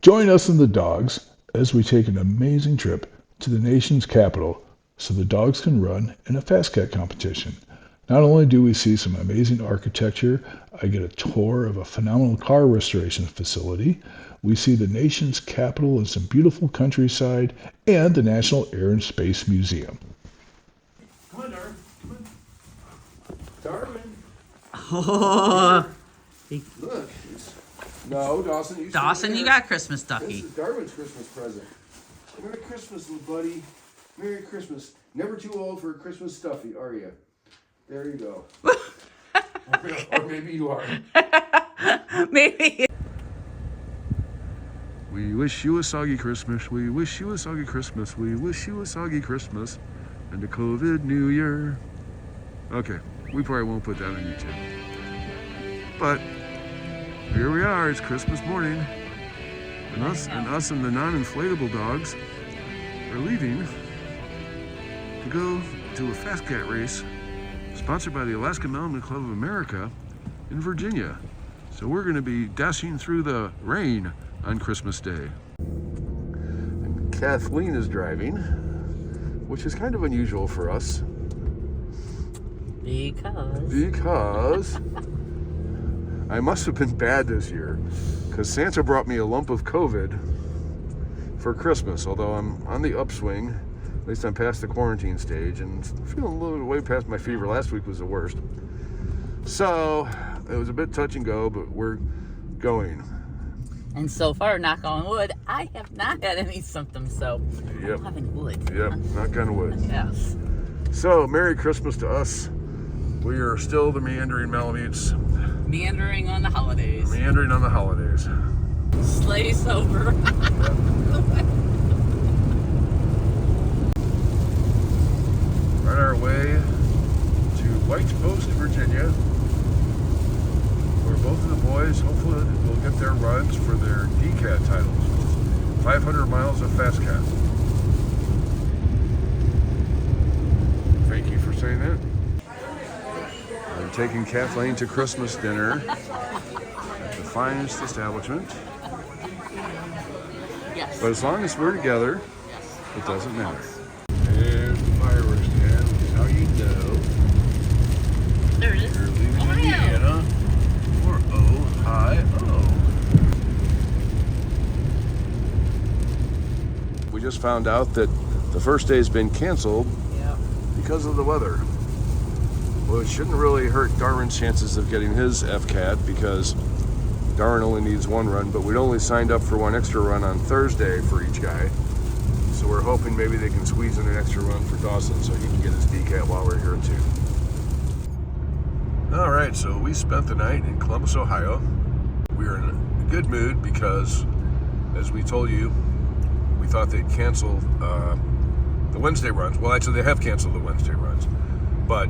Join us and the dogs as we take an amazing trip to the nation's capital so the dogs can run in a FastCAT competition. Not only do we see some amazing architecture, I get a tour of a phenomenal car restoration facility, we see the nation's capital and some beautiful countryside, and the National Air and Space Museum. Come on, Darwin. Come on. Darwin. Oh. Look. No, Dawson. Dawson, you got a Christmas ducky. This is Darwin's Christmas present. Merry Christmas, little buddy. Merry Christmas. Never too old for a Christmas stuffy, are you? There you go. Or maybe you are. Maybe. We wish you a soggy Christmas. We wish you a soggy Christmas. We wish you a soggy Christmas and a COVID New Year. Okay, we probably won't put that on YouTube. But here we are. It's Christmas morning, and us and the non-inflatable dogs are leaving to go to a FastCAT race sponsored by the Alaska Mountain Club of America in Virginia. So we're going to be dashing through the rain on Christmas Day. And Kathleen is driving, which is kind of unusual for us. Because I must have been bad this year, because Santa brought me a lump of COVID for Christmas, although I'm on the upswing. At least I'm past the quarantine stage and feeling a little bit way past my fever. Last week was the worst. So it was a bit touch and go, but we're going. And so far, knock on wood, I have not had any symptoms, so Yep. I'm having wood. Yep, knock on wood. Yes. So, Merry Christmas to us. We are still the Meandering Malamutes. Meandering on the holidays. Meandering on the holidays. Sleigh sober. On our way to White Post, Virginia, where both of the boys hopefully will get their runs for their DCAT titles, which is 500 miles of FastCAT. Thank you for saying that. We're taking Kathleen to Christmas dinner at the finest establishment. Yes. But as long as we're together, it doesn't matter. There's the fireworks stand, which is how you know There it is. you're leaving Ohio. Indiana for Ohio. We just found out that the first day's been canceled because of the weather. Well, it shouldn't really hurt Darwin's chances of getting his FCAT because Darwin only needs one run, but we'd only signed up for one extra run on Thursday for each guy. So we're hoping maybe they can squeeze in an extra run for Dawson so he can get his DCAT while we're here too. All right, so we spent the night in Columbus, Ohio. We were in a good mood because, as we told you, we thought they'd cancel the Wednesday runs. Well, actually, they have canceled the Wednesday runs, but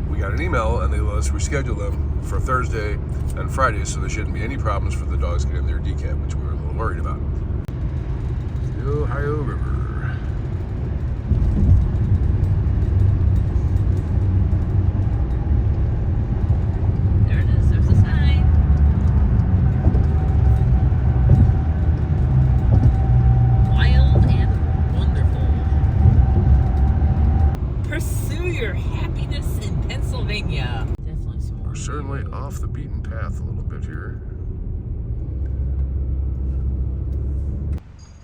we got an email and they let us reschedule them for Thursday and Friday, so there shouldn't be any problems for the dogs getting their DCAT, which we were a little worried about. The Ohio River. There it is. There's a sign. Wild and wonderful. Pursue your happiness in Pennsylvania. Definitely some more. We're certainly off the beaten path a little bit here.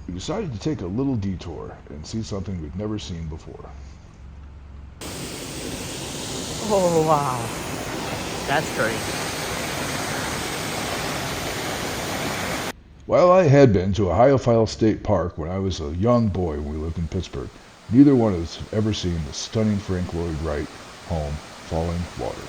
We decided to take a little detour and see something we'd never seen before. Oh, wow. That's great. While I had been to Ohiophile State Park when I was a young boy when we lived in Pittsburgh, neither one of us had ever seen the stunning Frank Lloyd Wright home, Fallingwater.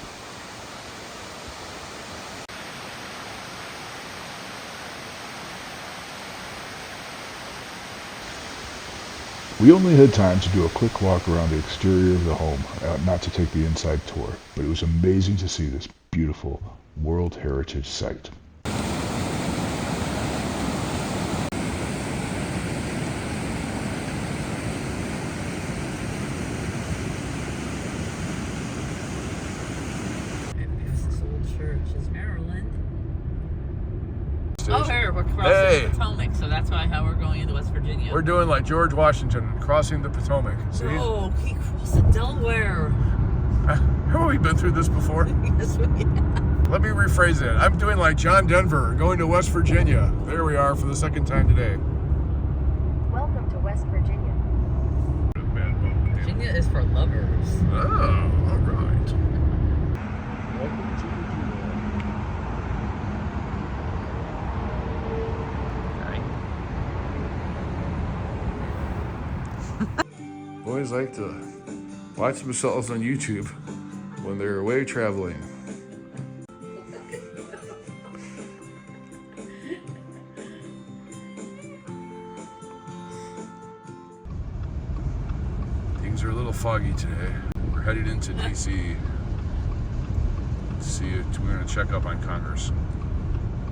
We only had time to do a quick walk around the exterior of the home, not to take the inside tour, but it was amazing to see this beautiful World Heritage site. This old church is Maryland. Station. Oh, here, we're crossing Hey. the Potomac, so that's try how we're going into West Virginia. We're doing like George Washington crossing the Potomac. See? Oh, he crossed the Delaware. Haven't we been through this before? Yes, we have. Let me rephrase it. I'm doing like John Denver going to West Virginia. There we are for the second time today. Welcome to West Virginia. Virginia is for lovers. Oh, all right. Boys like to watch themselves on YouTube when they're away traveling. Things are a little foggy today. We're headed into DC. We're going to check up on Congress.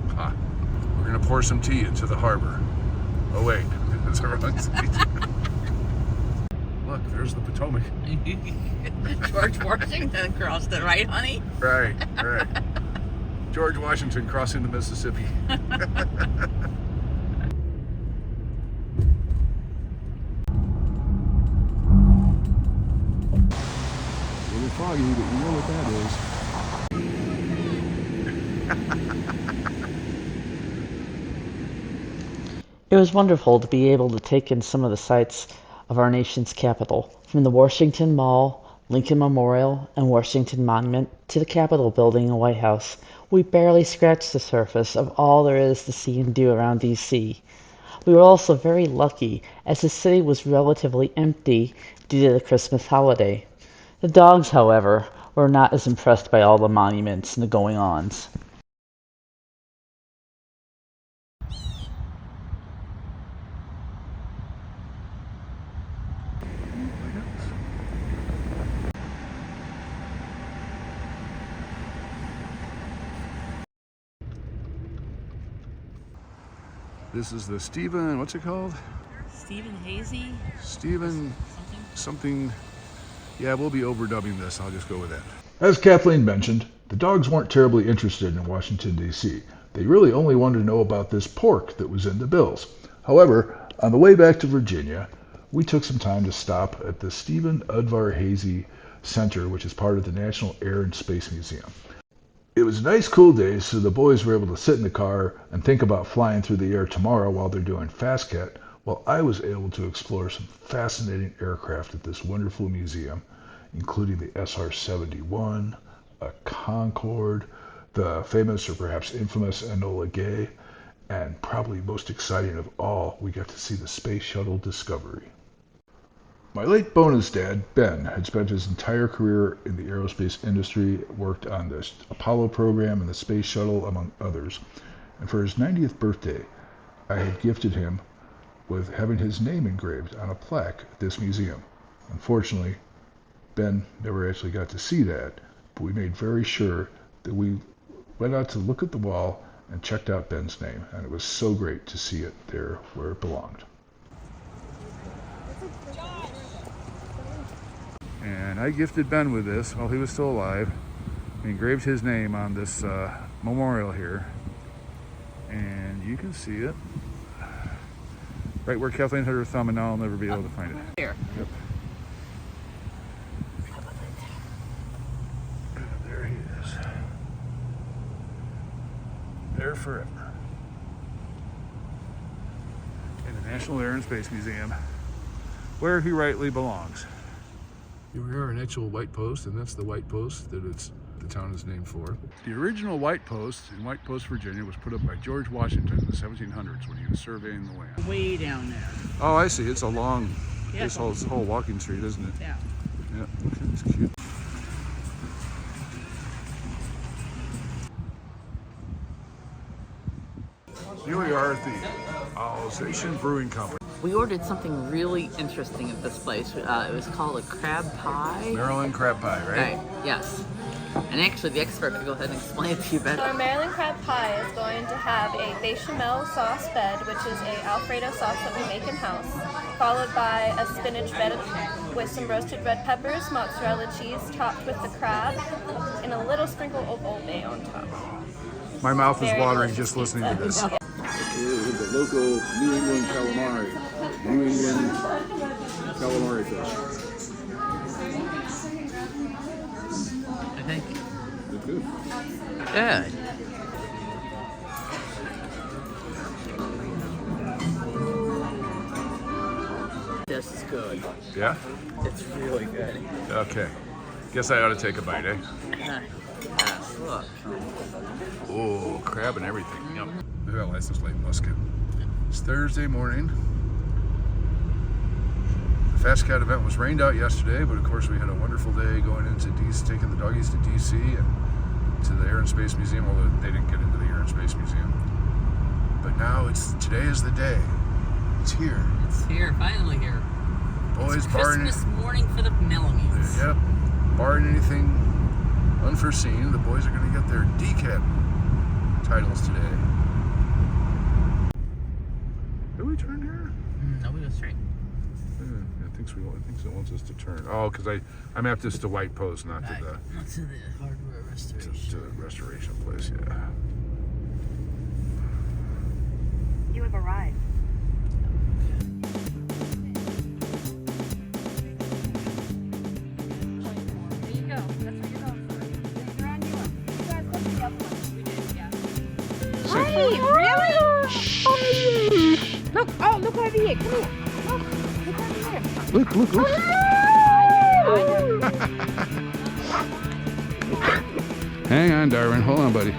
We're going to pour some tea into the harbor. Oh wait, that's the wrong state. Look, there's the Potomac. George Washington crossed it, right, honey? Right. George Washington crossing the Mississippi. A little foggy, but you know what that is. It was wonderful to be able to take in some of the sights of our nation's capital, from the Washington Mall, Lincoln Memorial, and Washington Monument to the Capitol Building and White House. We barely scratched the surface of all there is to see and do around D.C. We were also very lucky, as the city was relatively empty due to the Christmas holiday. The dogs, however, were not as impressed by all the monuments and the going-ons. This is the Stephen, what's it called? Stephen Hazy? Stephen something. Yeah, we'll be overdubbing this. I'll just go with that. As Kathleen mentioned, the dogs weren't terribly interested in Washington, D.C. They really only wanted to know about this pork that was in the bills. However, on the way back to Virginia, we took some time to stop at the Stephen Udvar Hazy Center, which is part of the National Air and Space Museum. It was a nice cool day, so the boys were able to sit in the car and think about flying through the air tomorrow while they're doing FastCAT, while I was able to explore some fascinating aircraft at this wonderful museum, including the SR-71, a Concorde, the famous or perhaps infamous Enola Gay, and probably most exciting of all, we got to see the Space Shuttle Discovery. My late bonus dad, Ben, had spent his entire career in the aerospace industry, worked on the Apollo program and the Space Shuttle, among others. And for his 90th birthday, I had gifted him with having his name engraved on a plaque at this museum. Unfortunately, Ben never actually got to see that, but we made very sure that we went out to look at the wall and checked out Ben's name, and it was so great to see it there where it belonged. And I gifted Ben with this while he was still alive. I engraved his name on this memorial here. And you can see it right where Kathleen had her thumb, and now I'll never be able to find it. Here. Yep. There he is. There forever. In the National Air and Space Museum, where he rightly belongs. Here we are, an actual white post, and that's the white post that the town is named for. The original white post in White Post, Virginia was put up by George Washington in the 1700s when he was surveying the land. Way down there. Oh, I see. It's a long, Yeah, it's a whole walking street, isn't it? Yeah. Yeah, it's cute. Here we are at the Alsatian Brewing Company. We ordered something really interesting at this place. It was called a crab pie. Maryland crab pie, right? Right, yes. And actually, the expert could go ahead and explain it to you So better. our Maryland crab pie is going to have a bechamel sauce bed, which is a Alfredo sauce that we make in-house, followed by a spinach bed with some roasted red peppers, mozzarella cheese topped with the crab, and a little sprinkle of Old Bay on top. My mouth is Very watering delicious just listening to pizza. this. The local New England calamari. New England calamari fish. I think. It's good. Good. This is good. Yeah? It's really good. Okay. Guess I ought to take a bite, eh? Look. Oh, crab and everything. Yep. Maybe that license plate musket. It's Thursday morning. The FastCAT event was rained out yesterday, but of course we had a wonderful day going into DC, taking the doggies to DC and to the Air and Space Museum, although they didn't get into the Air and Space Museum. But now today is the day. It's here. It's here, finally here. Boys, It's Christmas morning for the Melanies. Yep. Barring anything unforeseen, the boys are going to get their DCAT titles today. Did we turn here? No, we go straight. Yeah, I think it wants us to turn. Oh, because I mapped this to White Post, not to the Not to the hardware restoration. to the restoration place. Yeah. You have arrived. There you go. That's what you're going for. You're on your one. You guys look at the other one. We did, yeah. Hey, really? Look, oh, look over here. Come here. Look over here. Look. Hang on, Darwin. Hold on, buddy.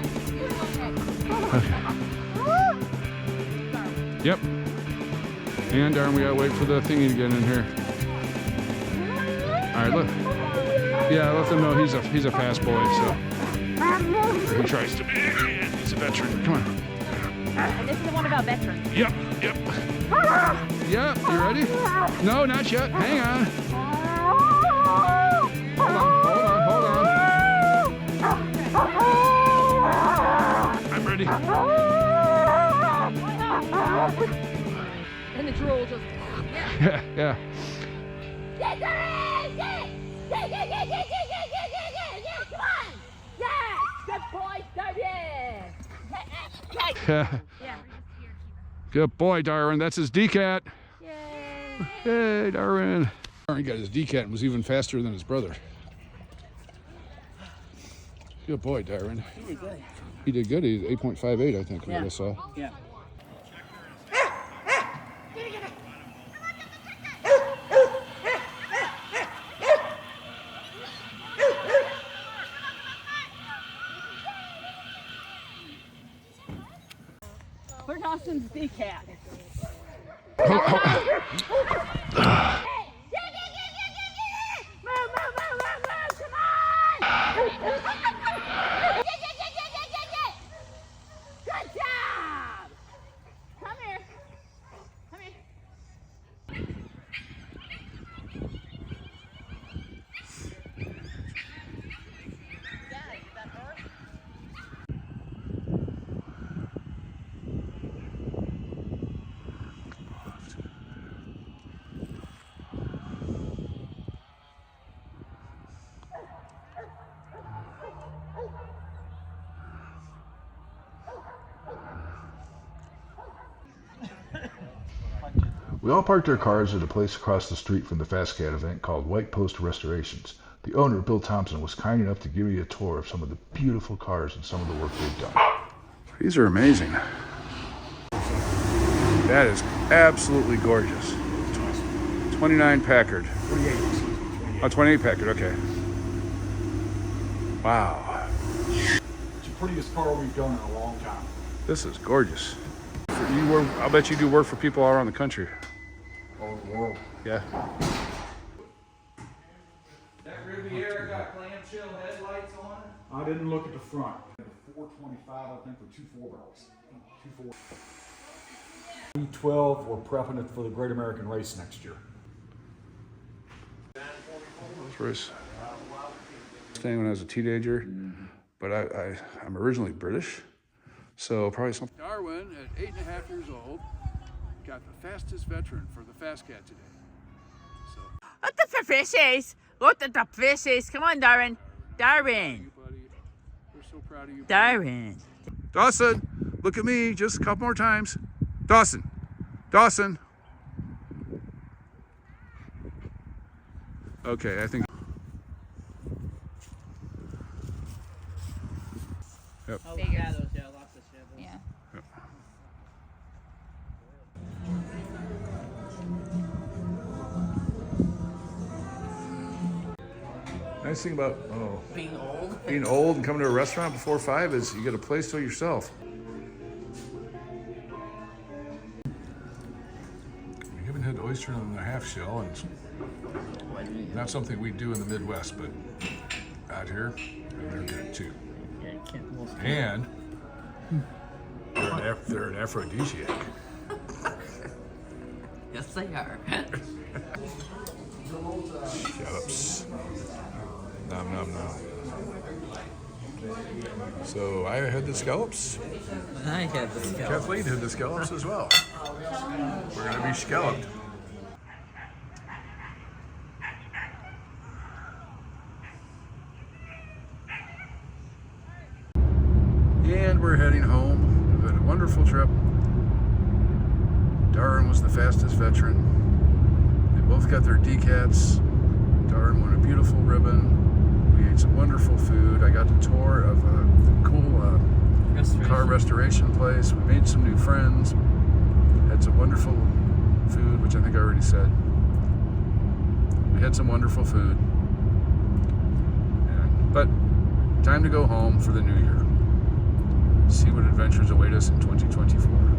Okay. Yep. Hang on, Darwin. We gotta wait for the thingy to get in here. All right, look. Yeah, let them know he's a fast boy. So or he tries to be. He's a veteran. Come on. And this is the one about veterans. Yep. Yep. You ready? No, not yet. Hang on. Hold on. I'm ready. And the drool just. Yeah. Come on! Yes! Good boy, Darwin! Yeah. Good boy, Darwin. That's his DCAT. Yay! Hey, Darwin. Darwin got his DCAT and was even faster than his brother. Good boy, Darwin. He did good. He's 8.58, I think, what I saw. Yeah. For Dawson's DCAT. Good job! Come here. We all parked our cars at a place across the street from the FastCAT event called White Post Restorations. The owner, Bill Thompson, was kind enough to give me a tour of some of the beautiful cars and some of the work they've done. These are amazing. That is absolutely gorgeous. 29 Packard. 28. Oh, 28 Packard, okay. Wow. It's the prettiest car we've done in a long time. This is gorgeous. I'll bet you do work for people all around the country. All over the world. Yeah. That Riviera got clamshell headlights on it? I didn't look at the front. 425, I think, for 2 4-barrels. 12, we're prepping it for the Great American Race next year. First, staying when I was a teenager, but I'm originally British, so probably something. Darwin, at 8.5 years old, got the fastest veteran for the FastCAT today. So. Look at the fishes. Look at the fishes. Come on, Darwin. Darwin. Buddy. We're so proud of you. Darwin. Dawson, Look at me, just a couple more times. Dawson, Dawson. Okay, I think. Yep. Oh, shadows, yeah, lots of shadows. Yeah. Nice thing about Being old. being old and coming to a restaurant before 5 is you get a place to yourself. We haven't had oyster in the half shell, and it's not something we do in the Midwest, but out here, they're good too. Yeah, you can't most And they're an aphrodisiac. Yes, they are. Scallops. Nom nom nom. So I had the scallops. I had the scalp. Kathleen had the scallops as well. We're gonna be scalloped. And we're heading home. We've had a wonderful trip. Darwin was the fastest veteran. They both got their DCATs. Darwin won a beautiful ribbon. We ate some wonderful food. I got the tour of a cool car restoration place. We made some new friends. Had some wonderful food, which I think I already said. We had some wonderful food. But time to go home for the new year. See what adventures await us in 2024.